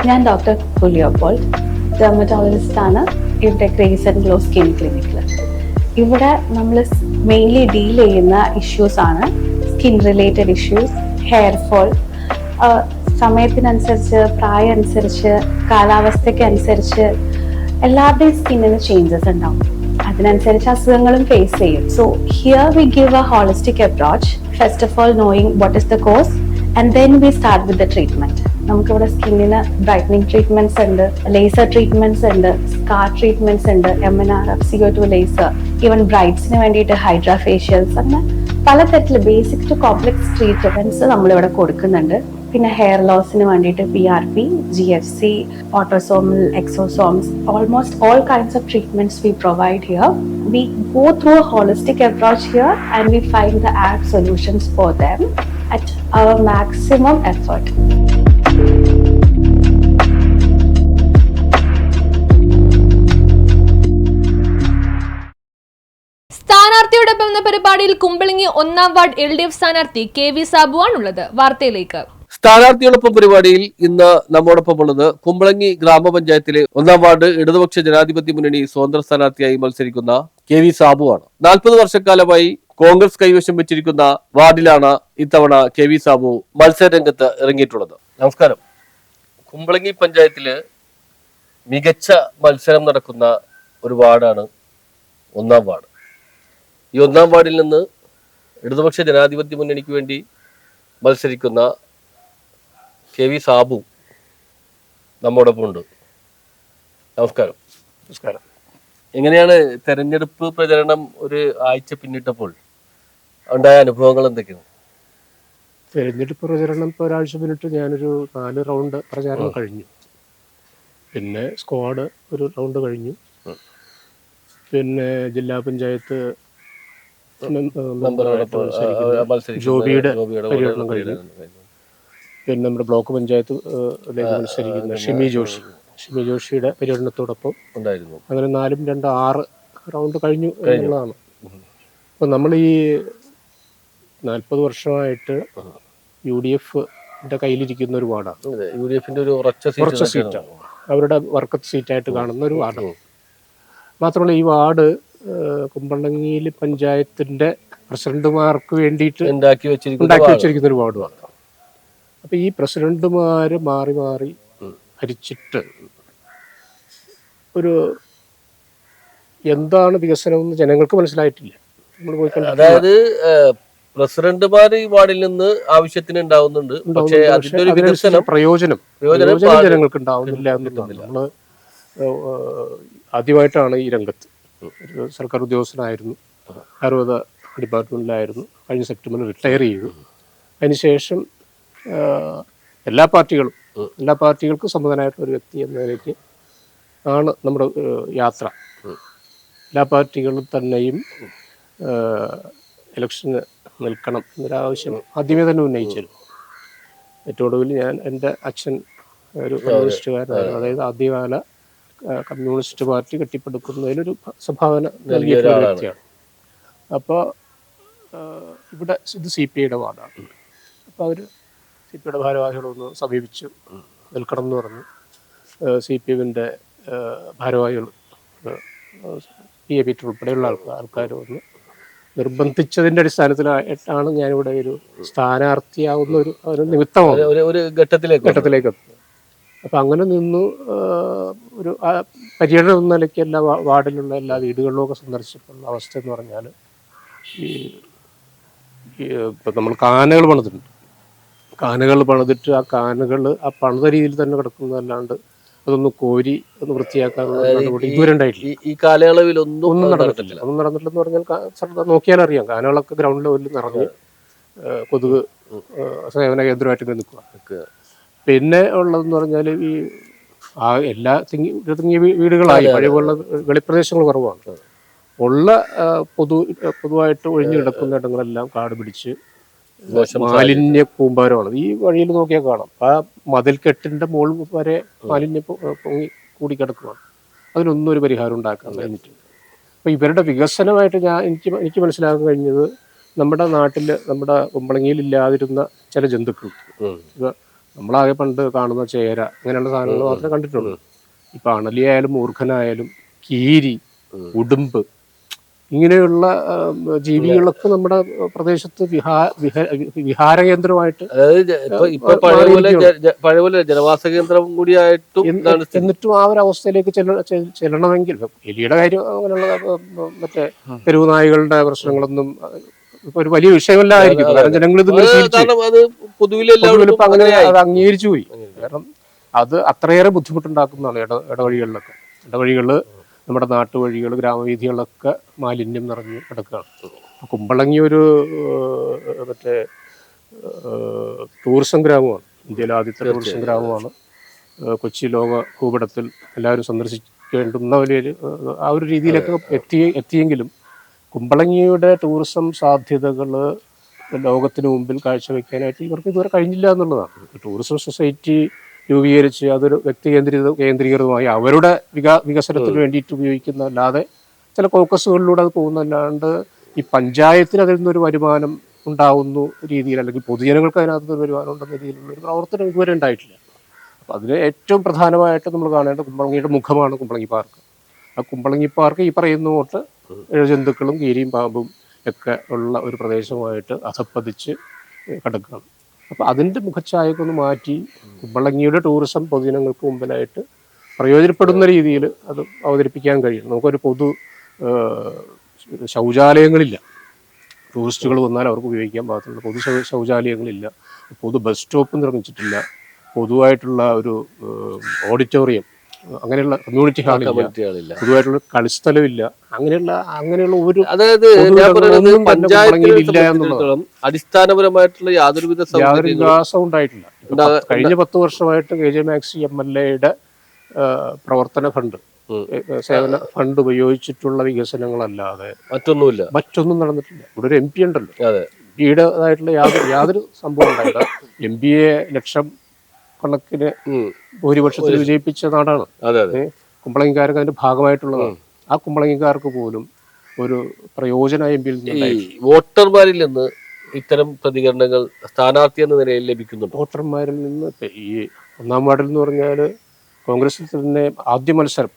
ഞാൻ doctor കുലിയോപോൾ, dermatologist ആണ് ഇവിടെ ഗ്രേസ് ആൻഡ് ഗ്ലോ സ്കിൻ ക്ലിനിക്കിൽ. ഇവിടെ നമ്മൾ മെയിൻലി ഡീൽ ചെയ്യുന്ന ഇഷ്യൂസ് ആണ് skin related issues, hair fall, സമയത്തിനനുസരിച്ച്, പ്രായം അനുസരിച്ച്, കാലാവസ്ഥയ്ക്ക് അനുസരിച്ച് എല്ലാവരുടെയും സ്കിന്നിന് ചേഞ്ചസ് ഉണ്ടാവും. അതിനനുസരിച്ച് അസുഖങ്ങളും ഫേസ് ചെയ്യും. So here we give A holistic approach. First of all knowing what is the cause and then we start with the treatment. നമുക്കിവിടെ സ്കിന്നിന് ബ്രൈറ്റനിങ് ട്രീറ്റ്മെന്റ്സ് ഉണ്ട്, ലേസർ ട്രീറ്റ്മെന്റ്സ് ഉണ്ട്, സ്കാർ ട്രീറ്റ്മെന്റ്സ് ഉണ്ട്, MNR, CO2 ലേസർ, ഈവൻ ബ്രൈഡ്സിന് വേണ്ടിയിട്ട് hydra facials, അങ്ങനെ പലതരത്തില് basic to complex treatments നമ്മളിവിടെ കൊടുക്കുന്നുണ്ട്. പിന്നെ ഹെയർ ലോസിന് വേണ്ടിയിട്ട് PRP, GFC, autosomal, exosomes, almost all kinds of treatments we provide here. We go through a holistic approach here and we find the apt solutions for them at our maximum effort. സ്ഥാനാർത്ഥിയോടൊപ്പം എന്ന പരിപാടിയിൽ Kumbalangi 1-ാം ward LDF സ്ഥാനാർത്ഥി KV Sabu ആണുള്ളത്. വാർത്തയിലേക്ക്. സ്ഥാനാർത്ഥിയോടൊപ്പം പരിപാടിയിൽ ഇന്ന് നമ്മോടൊപ്പം ഉള്ളത് കുമ്പളങ്ങി ഗ്രാമപഞ്ചായത്തിലെ 1-ാം വാർഡ് ഇടതുപക്ഷ ജനാധിപത്യ മുന്നണി സ്വതന്ത്ര സ്ഥാനാർത്ഥിയായി മത്സരിക്കുന്ന KV സാബു ആണ്. 40 വർഷക്കാലമായി കോൺഗ്രസ് കൈവശം വെച്ചിരിക്കുന്ന വാർഡിലാണ് ഇത്തവണ KV സാബു മത്സരരംഗത്ത് ഇറങ്ങിയിട്ടുള്ളത്. നമസ്കാരം. കുമ്പളങ്ങി പഞ്ചായത്തില് മികച്ച മത്സരം നടക്കുന്ന ഒരു വാർഡാണ് 1-ാം വാർഡ്. ഈ 1-ാം വാർഡിൽ നിന്ന് ഇടതുപക്ഷ ജനാധിപത്യ മുന്നണിക്ക് വേണ്ടി മത്സരിക്കുന്ന KV സാബു നമ്മോടൊപ്പം ഉണ്ട്. നമസ്കാരം. നമസ്കാരം. എങ്ങനെയാണ് തെരഞ്ഞെടുപ്പ് പ്രചരണം ഒരു ആഴ്ച പിന്നിട്ടപ്പോൾ ഉണ്ടായ അനുഭവങ്ങൾ എന്തൊക്കെയാണ്? തെരഞ്ഞെടുപ്പ് പ്രചരണം ഇപ്പോൾ ഒരാഴ്ച പിന്നിട്ട് ഞാനൊരു 4 റൗണ്ട് പ്രചാരണം കഴിഞ്ഞു. പിന്നെ സ്ക്വാഡ് ഒരു റൗണ്ട് കഴിഞ്ഞു. പിന്നെ ജില്ലാ പഞ്ചായത്ത് ജോബിയുടെ പര്യടനം കഴിഞ്ഞു. പിന്നെ നമ്മുടെ ബ്ലോക്ക് പഞ്ചായത്ത് മത്സരിക്കുന്ന ഷിമി ജോഷിയുടെ പര്യടനത്തോടൊപ്പം ഉണ്ടായിരുന്നു. അങ്ങനെ 4-2-6 റൗണ്ട് കഴിഞ്ഞു എന്നുള്ളതാണ്. അപ്പം നമ്മൾ ഈ 40 വർഷമായിട്ട് UDFന്റെ കയ്യിലിരിക്കുന്ന ഒരു വാർഡാണ്. UDFന്റെ ഒരു ഉറച്ച സീറ്റാണ്, അവരുടെ വർക്കത്ത് സീറ്റായിട്ട് കാണുന്ന ഒരു വാർഡാണ്. മാത്രമല്ല ഈ വാർഡ് കുമ്പളങ്ങിയിൽ പഞ്ചായത്തിന്റെ പ്രസിഡന്റുമാർക്ക് വേണ്ടിയിട്ട് ഉണ്ടാക്കി വെച്ചിരിക്കുന്ന ഒരു വാർഡുമാണ്. അപ്പം ഈ പ്രസിഡന്റുമാർ മാറി മാറി ഭരിച്ചിട്ട് ഒരു എന്താണ് വികസനം എന്ന് ജനങ്ങൾക്ക് മനസ്സിലായിട്ടില്ല. നമ്മൾ പോയി കണ്ടു. അതായത് പ്രസിഡന്റുമാർ ഈ വാർഡിൽ നിന്ന് ആവശ്യത്തിന് ഉണ്ടാവുന്നുണ്ട്, പക്ഷേ അതിന്റെ ഒരു വികസനം പ്രയോജനം ജനങ്ങൾക്ക് ഉണ്ടാവുന്നില്ല എന്നുള്ളതാണ്. നമ്മൾ ആദ്യമായിട്ടാണ് ഈ രംഗത്ത്. ഒരു സർക്കാർ ഉദ്യോഗസ്ഥനായിരുന്നു, ആയുർവേദ ഡിപ്പാർട്ട്മെന്റിലായിരുന്നു. കഴിഞ്ഞ സെപ്റ്റംബറിൽ റിട്ടയർ ചെയ്തു. അതിനുശേഷം എല്ലാ പാർട്ടികൾക്കും സമ്മതനായിട്ടുള്ള ഒരു വ്യക്തി എന്ന നിലയ്ക്ക് ആണ് നമ്മുടെ യാത്ര. എല്ലാ പാർട്ടികളും തന്നെയും ഇലക്ഷന് നിൽക്കണം എന്നൊരാവശ്യം ആദ്യമേ തന്നെ ഉന്നയിച്ചിരുന്നു. ഏറ്റവും ഒടുവിൽ എൻ്റെ അച്ഛൻ ഒരു കമ്മ്യൂണിസ്റ്റുകാരനായിരുന്നു. അതായത് ആദ്യകാല കമ്മ്യൂണിസ്റ്റ് പാർട്ടി കെട്ടിപ്പടുക്കുന്നതിലൊരു സംഭാവന നൽകിയിട്ടുള്ള വ്യക്തിയാണ്. അപ്പോൾ ഇവിടെ ഇത് CPIയുടെ വാർഡാണ്. അപ്പോൾ അവർ CPIയുടെ ഭാരവാഹികളൊന്ന് സമീപിച്ചു നിൽക്കണം എന്ന് പറഞ്ഞു. CPMന്റെ ഭാരവാഹികൾ PA പീറ്റർ ഉൾപ്പെടെയുള്ള ആൾക്കാർ വന്ന് നിർബന്ധിച്ചതിൻ്റെ അടിസ്ഥാനത്തിലായിട്ടാണ് ഞാനിവിടെ ഒരു സ്ഥാനാർത്ഥിയാവുന്ന ഒരു നിമിത്തമാണ് ഒരു ഘട്ടത്തിലേക്ക് എത്തുന്നത്. അപ്പം അങ്ങനെ നിന്നു. ഒരു പര്യടനം എന്ന നിലയ്ക്ക് എല്ലാ വാർഡിലുള്ള എല്ലാ വീടുകളിലുമൊക്കെ സന്ദർശിച്ചിട്ടുള്ള അവസ്ഥ എന്ന് പറഞ്ഞാൽ ഇപ്പം നമ്മൾ കാനകൾ പണിതിട്ട് ആ കാനകൾ ആ പണിത രീതിയിൽ തന്നെ കിടക്കുന്നതല്ലാണ്ട് അതൊന്ന് കോരി ഒന്ന് വൃത്തിയാക്കാനുള്ള നടപടി ഇതുവരെ ഉണ്ടായിട്ടില്ല. ഈ കാലയളവിൽ ഒന്നും നടന്നിട്ടില്ലെന്ന് പറഞ്ഞാൽ നോക്കിയാൽ അറിയാം. കാനകളൊക്കെ ഗ്രൗണ്ട് ലെവലിൽ നിറഞ്ഞ് കൊതുക് സേവന കേന്ദ്രമായിട്ട് നിൽക്കുക. പിന്നെ ഉള്ളതെന്ന് പറഞ്ഞാൽ ഈ എല്ലാ തിങ്ങിയ വീടുകളായി, പഴയ പോലുള്ള വെളിപ്രദേശങ്ങൾ കുറവാണ്. ഉള്ള പൊതുവായിട്ട് ഒഴിഞ്ഞു കിടക്കുന്ന ഇടങ്ങളെല്ലാം കാട് പിടിച്ച് മാലിന്യ കൂമ്പാരമാണ്. ഈ വഴിയിൽ നോക്കിയാൽ കാണാം. ആ മതിൽക്കെട്ടിന്റെ മുകൾ വരെ മാലിന്യം പൊങ്ങി കൂടിക്കിടക്കുകയാണ്. അതിനൊന്നും ഒരു പരിഹാരം ഉണ്ടാക്കാൻ കഴിഞ്ഞിട്ടില്ല. അപ്പോൾ ഇവരുടെ വികസനമായിട്ട് എനിക്ക് മനസ്സിലാക്കാൻ കഴിഞ്ഞത് നമ്മുടെ നാട്ടിൽ, നമ്മുടെ കുമ്പളങ്ങിയിൽ ഇല്ലാതിരുന്ന ചില ജന്തുക്കൾ, നമ്മളാകെ പണ്ട് കാണുന്ന ചേര അങ്ങനെയുള്ള സാധനങ്ങൾ മാത്രമേ കണ്ടിട്ടുള്ളൂ. ഇപ്പം അണലിയായാലും മൂർഖനായാലും കീരി, ഉടുമ്പ് ഇങ്ങനെയുള്ള ജീവികളൊക്കെ നമ്മുടെ പ്രദേശത്ത് വിഹാര കേന്ദ്രമായിട്ട് പഴയപോലെ ജനവാസ കേന്ദ്രം കൂടിയായിട്ടും എന്നിട്ടും ആ ഒരു അവസ്ഥയിലേക്ക് ചെല്ലണമെങ്കിൽ എലിയുടെ കാര്യം അങ്ങനെയുള്ള മറ്റേ തെരുവ് നായ്കളുടെ പ്രശ്നങ്ങളൊന്നും ഒരു വലിയ വിഷയമല്ലായിരിക്കും. കാരണം ജനങ്ങൾ ഇത് പൊതുവിലിപ്പോ അങ്ങനെ അത് അംഗീകരിച്ചു പോയി. കാരണം അത് അത്രയേറെ ബുദ്ധിമുട്ടുണ്ടാക്കുന്നതാണ് ഇടവഴികളിലൊക്കെ. ഇടവഴികള് നമ്മുടെ നാട്ടുവഴികൾ, ഗ്രാമവീഥികളൊക്കെ മാലിന്യം നിറഞ്ഞ് കിടക്കുകയാണ്. കുമ്പളങ്ങി ഒരു മറ്റേ ടൂറിസം ഗ്രാമമാണ്, ഇന്ത്യയിലെ ആദ്യത്തെ ടൂറിസം ഗ്രാമമാണ്. കൊച്ചി ലോക ഭൂപടത്തിൽ എല്ലാവരും സന്ദർശിക്കേണ്ടുന്ന വലിയ ആ ഒരു രീതിയിലൊക്കെ എത്തിയെങ്കിലും കുമ്പളങ്ങിയുടെ ടൂറിസം സാധ്യതകൾ ലോകത്തിന് മുമ്പിൽ കാഴ്ചവെക്കാനായിട്ട് ഇവർക്ക് ഇതുവരെ കഴിഞ്ഞില്ല എന്നുള്ളതാണ്. ടൂറിസം സൊസൈറ്റി രൂപീകരിച്ച് അതൊരു വ്യക്തി കേന്ദ്രീകൃതമായി അവരുടെ വികസനത്തിന് വേണ്ടിയിട്ട് ഉപയോഗിക്കുന്ന അല്ലാതെ ചില ഫോക്കസുകളിലൂടെ അത് പോകുന്നല്ലാണ്ട് ഈ പഞ്ചായത്തിന് അതിൽ നിന്നൊരു വരുമാനം ഉണ്ടാവുന്ന രീതിയിൽ അല്ലെങ്കിൽ പൊതുജനങ്ങൾക്ക് അതിനകത്ത് ഒരു വരുമാനം ഉണ്ടെന്ന രീതിയിലുള്ള ഒരു പ്രവർത്തനം ഇതുവരെ ഉണ്ടായിട്ടില്ല. അപ്പം അതിന് ഏറ്റവും പ്രധാനമായിട്ട് നമ്മൾ കാണേണ്ട കുമ്പളങ്ങിയുടെ മുഖമാണ് കുമ്പളങ്ങി പാർക്ക്. ആ കുമ്പളങ്ങി പാർക്ക് ഈ പറയുന്ന തൊട്ട് ജന്തുക്കളും കീരിയും പാമ്പും ഒക്കെ ഉള്ള ഒരു പ്രദേശമായിട്ട് അധപ്പതിച്ച് കിടക്കുകയാണ്. അപ്പോൾ അതിൻ്റെ മുഖച്ഛായൊക്കെ ഒന്ന് മാറ്റി കുമ്പളങ്ങിയുടെ ടൂറിസം പൊതുജനങ്ങൾക്ക് മുമ്പിലായിട്ട് പ്രയോജനപ്പെടുന്ന രീതിയിൽ അത് അവതരിപ്പിക്കാൻ കഴിയും. നമുക്കൊരു പൊതു ശൗചാലയങ്ങളില്ല, ടൂറിസ്റ്റുകൾ വന്നാൽ അവർക്ക് ഉപയോഗിക്കാൻ പാകത്തിലുള്ള പൊതു ശൗചാലയങ്ങളില്ല, പൊതു ബസ് സ്റ്റോപ്പ് നിർമ്മിച്ചിട്ടില്ല, പൊതുവായിട്ടുള്ള ഒരു ഓഡിറ്റോറിയം അങ്ങനെയുള്ള കമ്മ്യൂണിറ്റി ഹാളില്ല, പൊതുവായിട്ടുള്ള കളിസ്ഥലമില്ല, അങ്ങനെയുള്ള ഒരു അതായത് അടിസ്ഥാനപരമായിട്ടുള്ള യാതൊരു വികാസവും ഉണ്ടായിട്ടില്ല. കഴിഞ്ഞ 10 വർഷമായിട്ട് KJ മാക്സി MLA-യുടെ പ്രവർത്തന ഫണ്ട്, സേവന ഫണ്ട് ഉപയോഗിച്ചിട്ടുള്ള വികസനങ്ങളല്ലാതെ മറ്റൊന്നും നടന്നിട്ടില്ല. ഇവിടെ ഒരു MP ഉണ്ടല്ലോ, MPയുടേതായിട്ടുള്ള യാതൊരു സംഭവം ഉണ്ടായില്ല. MPയെ ലക്ഷം കണക്കിന് ഭൂരിപക്ഷത്തിൽ വിജയിപ്പിച്ച നാടാണ്. കുമ്പളങ്ങിക്കാർക്ക് അതിന്റെ ഭാഗമായിട്ടുള്ളതാണ്. ആ കുമ്പളങ്ങിക്കാർക്ക് പോലും ഒരു പ്രയോജനം MP വോട്ടർമാരിൽ നിന്ന് ഇത്തരം പ്രതികരണങ്ങൾ സ്ഥാനാർത്ഥി എന്ന നിലയിൽ ലഭിക്കുന്നുണ്ട്. വോട്ടർമാരിൽ നിന്ന് ഈ 1-ാം വാർഡിൽ എന്ന് പറഞ്ഞാൽ കോൺഗ്രസിൽ തന്നെ ആദ്യ മത്സരം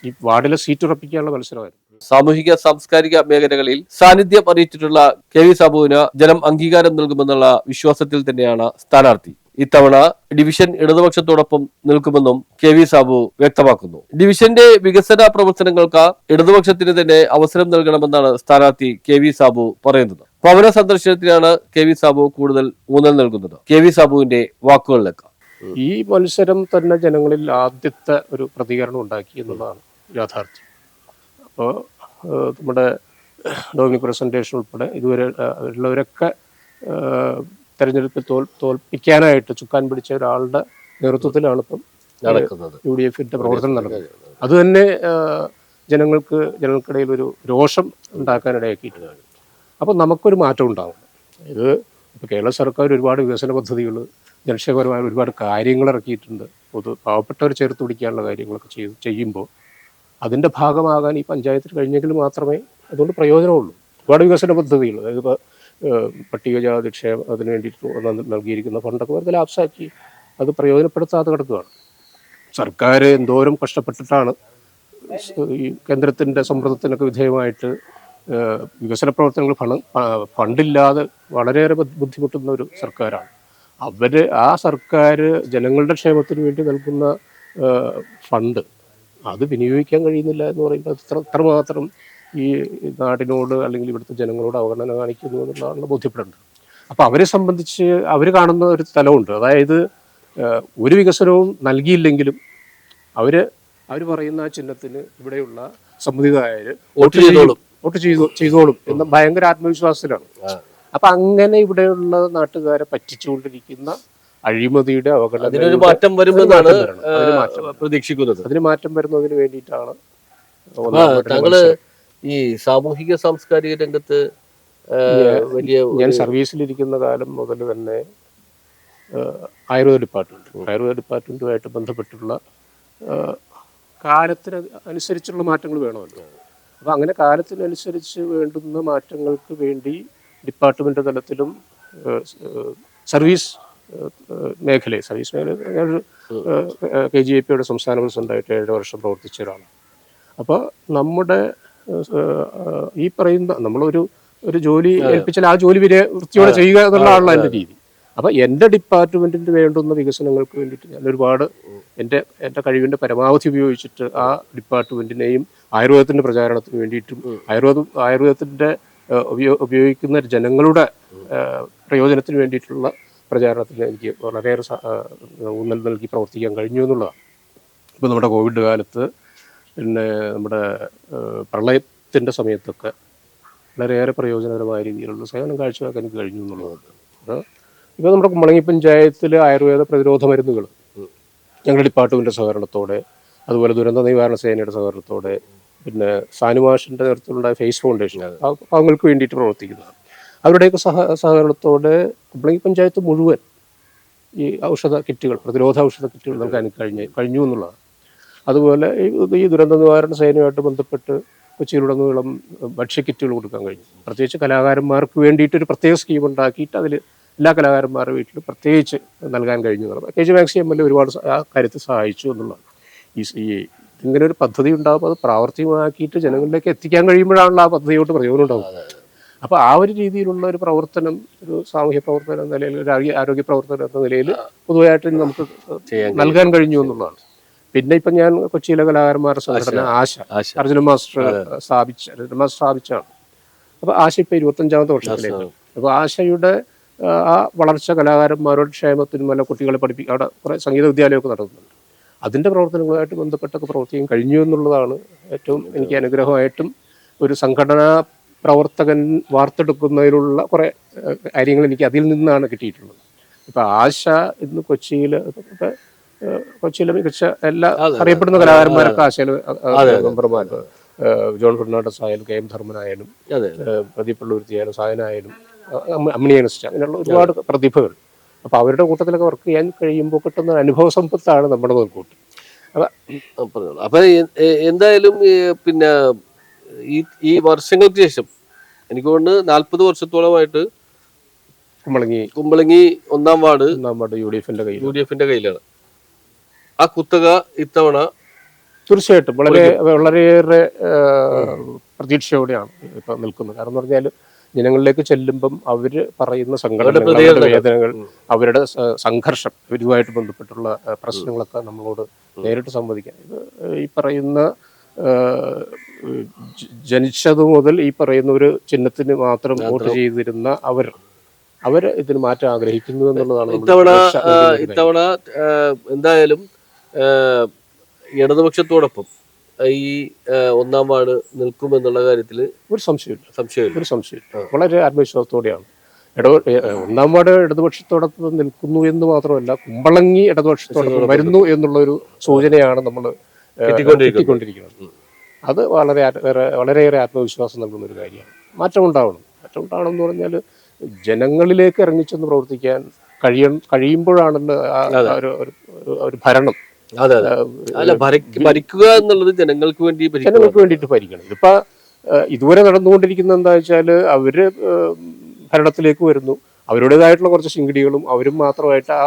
ഈ വാർഡിലെ സീറ്റ് ഉറപ്പിക്കാനുള്ള മത്സരമായിരുന്നു. സാമൂഹിക സാംസ്കാരിക മേഖലകളിൽ സാന്നിധ്യം അറിയിച്ചിട്ടുള്ള KV സാബുവിന് ജനം അംഗീകാരം നൽകുമെന്നുള്ള വിശ്വാസത്തിൽ തന്നെയാണ് സ്ഥാനാർത്ഥി. ഇത്തവണ ഡിവിഷൻ ഇടതുപക്ഷത്തോടൊപ്പം നിൽക്കുമെന്നും KV സാബു വ്യക്തമാക്കുന്നു. ഡിവിഷന്റെ വികസന പ്രവർത്തനങ്ങൾക്ക് ഇടതുപക്ഷത്തിന് തന്നെ അവസരം നൽകണമെന്നാണ് സ്ഥാനാർത്ഥി KV സാബു പറയുന്നത്. ഭവന സന്ദർശനത്തിനാണ് KV സാബു കൂടുതൽ ഊന്നൽ നൽകുന്നത്. KV സാബുവിന്റെ വാക്കുകളിലേക്ക്. ഈ മത്സരം തന്നെ ജനങ്ങളിൽ ആദ്യത്തെ ഒരു പ്രതികരണം ഉണ്ടാക്കി എന്നുള്ളതാണ് യാഥാർത്ഥ്യം. അപ്പോൾ നമ്മുടെ ഡൊമിനിക് പ്രസന്റേഷൻ ഉൾപ്പെടെ ഇതുവരെ ഉള്ളവരൊക്കെ തെരഞ്ഞെടുപ്പിൽ തോൽപ്പിക്കാനായിട്ട് ചുക്കാൻ പിടിച്ച ഒരാളുടെ നേതൃത്വത്തിലാണ് ഇപ്പം UDF-ന്റെ പ്രവർത്തനം നടക്കുന്നത്. അത് തന്നെ ജനങ്ങൾക്കിടയിൽ ഒരു രോഷം ഉണ്ടാക്കാനിടയാക്കിയിട്ടുണ്ട്. അപ്പം നമുക്കൊരു മാറ്റം ഉണ്ടാവും. ഇത് ഇപ്പോൾ കേരള സർക്കാർ ഒരുപാട് വികസന പദ്ധതികൾ, ജനക്ഷേമപരമായ ഒരുപാട് കാര്യങ്ങൾ ഇറക്കിയിട്ടുണ്ട്. പാവപ്പെട്ടവർ ചേർത്ത് പിടിക്കാനുള്ള കാര്യങ്ങളൊക്കെ ചെയ്യുമ്പോൾ അതിൻ്റെ ഭാഗമാകാൻ ഈ പഞ്ചായത്തിൽ കഴിഞ്ഞെങ്കിൽ മാത്രമേ അതുകൊണ്ട് പ്രയോജനമുള്ളൂ. ഒരുപാട് വികസന പദ്ധതികൾ, അതായത് ഇപ്പോൾ പട്ടികജാതി അതിന് വേണ്ടിയിട്ട് നൽകിയിരിക്കുന്ന ഫണ്ടൊക്കെ വെറുതെ ലാപ്സാക്കി അത് പ്രയോജനപ്പെടുത്താതെ കിടക്കുകയാണ്. സർക്കാർ എന്തോരം കഷ്ടപ്പെട്ടിട്ടാണ് ഈ കേന്ദ്രത്തിൻ്റെ സമ്മർദ്ദത്തിനൊക്കെ വിധേയമായിട്ട് വികസന പ്രവർത്തനങ്ങൾ ഫണ്ടില്ലാതെ വളരെയേറെ ബുദ്ധിമുട്ടുന്ന ഒരു സർക്കാരാണ്. ആ സർക്കാർ ജനങ്ങളുടെ ക്ഷേമത്തിന് വേണ്ടി നൽകുന്ന ഫണ്ട് അത് വിനിയോഗിക്കാൻ കഴിയുന്നില്ല എന്ന് പറയുമ്പോൾ അത്രമാത്രം ഈ നാടിനോട് അല്ലെങ്കിൽ ഇവിടുത്തെ ജനങ്ങളോട് അവഗണന കാണിക്കുന്നു എന്നുള്ളതാണ് ബോധ്യപ്പെടേണ്ടത്. അപ്പോൾ അവരെ സംബന്ധിച്ച് അവർ കാണുന്ന ഒരു തലമുണ്ട്. അതായത് ഒരു വികസനവും നൽകിയില്ലെങ്കിലും അവർ പറയുന്ന ആ ചിഹ്നത്തിന് ഇവിടെയുള്ള സമ്മതിദായകർ വോട്ട് ചെയ്തോളും എന്ന ഭയങ്കര ആത്മവിശ്വാസത്തിലാണ്. അപ്പം അങ്ങനെ ഇവിടെയുള്ള നാട്ടുകാരെ പറ്റിച്ചുകൊണ്ടിരിക്കുന്ന അഴിമതിയുടെ അവഗണന അതിനൊരു മാറ്റം വരുമെന്നാണ് പ്രതീക്ഷിക്കുന്നത്. അതിന് മാറ്റം വരുന്നതിന് വേണ്ടിയിട്ടാണ് താങ്കള് ഈ സാമൂഹിക സാംസ്കാരിക രംഗത്ത് ഞാൻ സർവീസിലിരിക്കുന്ന കാലം മുതൽ തന്നെ ആയുർവേദ ഡിപ്പാർട്ട്മെന്റുമായിട്ട് ബന്ധപ്പെട്ടുള്ള കാലത്തിന് അനുസരിച്ചുള്ള മാറ്റങ്ങൾ വേണമല്ലോ. അപ്പോൾ അങ്ങനെ കാലത്തിനനുസരിച്ച് വേണ്ടുന്ന മാറ്റങ്ങൾക്ക് വേണ്ടി ഡിപ്പാർട്ട്മെന്റ് തലത്തിലും സർവീസ് മേഖലയിൽ സർവീസ് മേഖലയിൽ ഞാനൊരു KGIP സംസ്ഥാന പ്രസിഡന്റായിട്ട് 7 വർഷം പ്രവർത്തിച്ച ഒരാളാണ്. അപ്പോൾ നമ്മുടെ ഈ പറയുന്ന നമ്മളൊരു ജോലി ഏൽപ്പിച്ചാൽ ആ ജോലി വൃത്തിയോടെ ചെയ്യുക എന്നുള്ളതാണല്ലോ എൻ്റെ രീതി. അപ്പോൾ എൻ്റെ ഡിപ്പാർട്ട്മെൻറ്റിന് വേണ്ടുന്ന വികസനങ്ങൾക്ക് വേണ്ടിയിട്ട് ഞാൻ ഒരുപാട് എൻ്റെ കഴിവിൻ്റെ പരമാവധി ഉപയോഗിച്ചിട്ട് ആ ഡിപ്പാർട്ട്മെൻറ്റിനെയും ആയുർവേദത്തിൻ്റെ പ്രചാരണത്തിന് വേണ്ടിയിട്ടും ആയുർവേദത്തിൻ്റെ ഉപയോഗിക്കുന്ന ജനങ്ങളുടെ പ്രയോജനത്തിന് വേണ്ടിയിട്ടുള്ള പ്രചാരണത്തിന് എനിക്ക് വളരെയേറെ ഊന്നൽ നൽകി പ്രവർത്തിക്കാൻ കഴിഞ്ഞു എന്നുള്ളതാണ്. ഇപ്പോൾ നമ്മുടെ കോവിഡ് കാലത്ത്, പിന്നെ നമ്മുടെ പ്രളയത്തിൻ്റെ സമയത്തൊക്കെ വളരെയേറെ പ്രയോജനകരമായ രീതിയിലുള്ള സേവനം കാഴ്ചവെക്കാൻ എനിക്ക് കഴിഞ്ഞു എന്നുള്ളതാണ്. ഇപ്പോൾ നമ്മുടെ കുമ്പളങ്ങി പഞ്ചായത്തിൽ ആയുർവേദ പ്രതിരോധ മരുന്നുകൾ ഞങ്ങളുടെ ഡിപ്പാർട്ട്മെൻറ്റ് സഹകരണത്തോടെ, അതുപോലെ ദുരന്ത നിവാരണ സേനയുടെ സഹകരണത്തോടെ, പിന്നെ സാനുമാഷിൻ്റെ നേതൃത്വത്തിലുള്ള ഫേസ് ഫൗണ്ടേഷൻ അവങ്ങൾക്ക് വേണ്ടിയിട്ട് പ്രവർത്തിക്കുന്നതാണ്. അവരുടെയൊക്കെ സഹകരണത്തോടെ കുമ്പളങ്ങി പഞ്ചായത്ത് മുഴുവൻ ഈ പ്രതിരോധ ഔഷധ കിറ്റുകൾ നൽകാൻ കഴിഞ്ഞു എന്നുള്ളതാണ്. അതുപോലെ ഈ ദുരന്ത നിവാരണ സേനയുമായിട്ട് ബന്ധപ്പെട്ട് കൊച്ചിയിലുടനീളം ഭക്ഷ്യക്കിറ്റുകൾ കൊടുക്കാൻ കഴിഞ്ഞു. പ്രത്യേകിച്ച് കലാകാരന്മാർക്ക് വേണ്ടിയിട്ടൊരു പ്രത്യേക സ്കീം ഉണ്ടാക്കിയിട്ട് അതിൽ എല്ലാ കലാകാരന്മാരുടെ വീട്ടിലും പ്രത്യേകിച്ച് നൽകാൻ കഴിഞ്ഞു എന്നുള്ളത്. KG മാക്സി MLA ഒരുപാട് ആ കാര്യത്തിൽ സഹായിച്ചു എന്നുള്ളതാണ്. ഇങ്ങനെ ഒരു പദ്ധതി ഉണ്ടാകുമ്പോൾ അത് പ്രാവർത്തികമാക്കിയിട്ട് ജനങ്ങളിലേക്ക് എത്തിക്കാൻ കഴിയുമ്പോഴാണല്ലോ ആ പദ്ധതിയോട്ട് പ്രയോജനം ഉണ്ടാകുന്നത്. അപ്പോൾ ആ ഒരു രീതിയിലുള്ള ഒരു പ്രവർത്തനം, ഒരു സാമൂഹ്യ പ്രവർത്തനം എന്ന നിലയിൽ, ഒരു ആരോഗ്യ പ്രവർത്തനം എന്ന നിലയിൽ പൊതുവായിട്ട് നമുക്ക് നൽകാൻ കഴിഞ്ഞു എന്നുള്ളതാണ്. പിന്നെ ഇപ്പം ഞാൻ കൊച്ചിയിലെ കലാകാരന്മാരുടെ സംഘടന അർജുന മാസ്റ്റർ സ്ഥാപിച്ചാണ്. അപ്പോൾ ആശ ഇപ്പം 25ാമത്തെ വർഷത്തിലേക്ക്. അപ്പോൾ ആശയുടെ ആ വളർച്ച കലാകാരന്മാരുടെ ക്ഷേമത്തിനും അല്ല കുട്ടികളെ പഠിപ്പിക്കുക, അവിടെ കുറേ സംഗീത വിദ്യാലയമൊക്കെ നടത്തുന്നുണ്ട്. അതിൻ്റെ പ്രവർത്തനങ്ങളുമായിട്ട് ബന്ധപ്പെട്ടൊക്കെ പ്രവർത്തിക്കാൻ കഴിഞ്ഞു എന്നുള്ളതാണ് ഏറ്റവും എനിക്ക് അനുഗ്രഹമായിട്ടും ഒരു സംഘടനാ പ്രവർത്തകൻ വാർത്തെടുക്കുന്നതിലുള്ള കുറേ കാര്യങ്ങൾ എനിക്ക് അതിൽ നിന്നാണ് കിട്ടിയിട്ടുള്ളത്. ഇപ്പം ആശ ഇന്ന് കൊച്ചിയിലെ മികച്ച എല്ലാ അറിയപ്പെടുന്ന കലാകാരന്മാരൊക്കെ ആശയിൽ മെമ്പർമാർ, ജോൺ ഫെർണാണ്ടസ് ആയാലും KM ധർമ്മനായാലും പ്രദീപ് പള്ളുരുത്തിയായാലും സായനായാലും അമ്മിണിയനിസ്റ്റ്, അങ്ങനെയുള്ള ഒരുപാട് പ്രതിഭകൾ. അപ്പോൾ അവരുടെ കൂട്ടത്തിലൊക്കെ വർക്ക് ചെയ്യാൻ കഴിയുമ്പോൾ കിട്ടുന്ന അനുഭവ സമ്പത്താണ് നമ്മുടെ മുൻകൂട്ട്. അപ്പൊ എന്തായാലും പിന്നെ ഈ വർഷങ്ങൾക്ക് ശേഷം എനിക്ക് തോന്നുന്നു 40 വർഷത്തോളമായിട്ട് കുമ്പളങ്ങി 1-ാം വാർഡ് UDF-ന്റെ കയ്യിലാണ്. ആ കുത്തക ഇത്തവണ തീർച്ചയായിട്ടും വളരെയേറെ പ്രതീക്ഷയോടെയാണ് ഇപ്പൊ നിൽക്കുന്നത്. കാരണം എന്ന് പറഞ്ഞാൽ ജനങ്ങളിലേക്ക് ചെല്ലുമ്പം അവർ പറയുന്ന സങ്കടങ്ങളുടെ വേദനകൾ, അവരുടെ സംഘർഷം, ഇവരുമായിട്ട് ബന്ധപ്പെട്ടുള്ള പ്രശ്നങ്ങളൊക്കെ നമ്മളോട് നേരിട്ട് സംവദിക്കാൻ, ഇത് ഈ പറയുന്ന ജനിച്ചതു മുതൽ ഈ പറയുന്ന ഒരു ചിഹ്നത്തിന് മാത്രം വോട്ട് ചെയ്തിരുന്ന അവർ ഇതിന് മാറ്റം ആഗ്രഹിക്കുന്നു എന്നുള്ളതാണ്. ഇത്തവണ എന്തായാലും ഇടതുപക്ഷത്തോടൊപ്പം ഈ 1-ാം വാർഡ് നിൽക്കുമെന്നുള്ള കാര്യത്തിൽ ഒരു സംശയമില്ല. വളരെ ആത്മവിശ്വാസത്തോടെയാണ്. 1-ാം വാർഡ് ഇടതുപക്ഷത്തോടൊപ്പം നിൽക്കുന്നു എന്ന് മാത്രമല്ല, കുമ്പളങ്ങി ഇടതുപക്ഷത്തോടൊപ്പം വരുന്നു എന്നുള്ളൊരു സൂചനയാണ് നമ്മൾ കിട്ടിക്കൊണ്ടിരിക്കുന്നത്. അത് വളരെയേറെ ആത്മവിശ്വാസം നൽകുന്ന ഒരു കാര്യമാണ്. മാറ്റം ഉണ്ടാവണം എന്ന് പറഞ്ഞാൽ ജനങ്ങളിലേക്ക് ഇറങ്ങിച്ചെന്ന് പ്രവർത്തിക്കാൻ കഴിയുമ്പോഴാണല്ലോ ഒരു ഭരണം. ഭരിക്കുക എന്നുള്ളത് ജനങ്ങൾക്ക് വേണ്ടിയിട്ട് ഭരിക്കണം. ഇതിപ്പോ ഇതുവരെ നടന്നുകൊണ്ടിരിക്കുന്ന എന്താ വെച്ചാൽ അവര് ഭരണത്തിലേക്ക് വരുന്നു, അവരുടേതായിട്ടുള്ള കുറച്ച് ശിങ്കിടികളും അവരും മാത്രമായിട്ട് ആ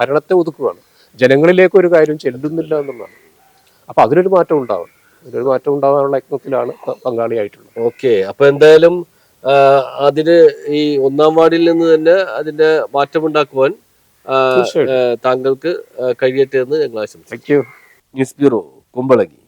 ഭരണത്തെ ഒതുക്കുകയാണ്. ജനങ്ങളിലേക്ക് ഒരു കാര്യം ചെല്ലുന്നില്ല എന്നുള്ളതാണ്. അപ്പൊ അതിനൊരു മാറ്റം ഉണ്ടാവാനുള്ള യത്നത്തിലാണ് പങ്കാളിയായിട്ടുള്ളത്. ഓക്കെ, അപ്പൊ എന്തായാലും അതിന് ഈ 1-ാം വാർഡിൽ നിന്ന് തന്നെ അതിന്റെ മാറ്റമുണ്ടാക്കുവാൻ താങ്കൾക്ക് കഴിയട്ടെ എന്ന് ഞങ്ങൾ ആശംസിക്കുന്നു. News bureau, Kumbalangi.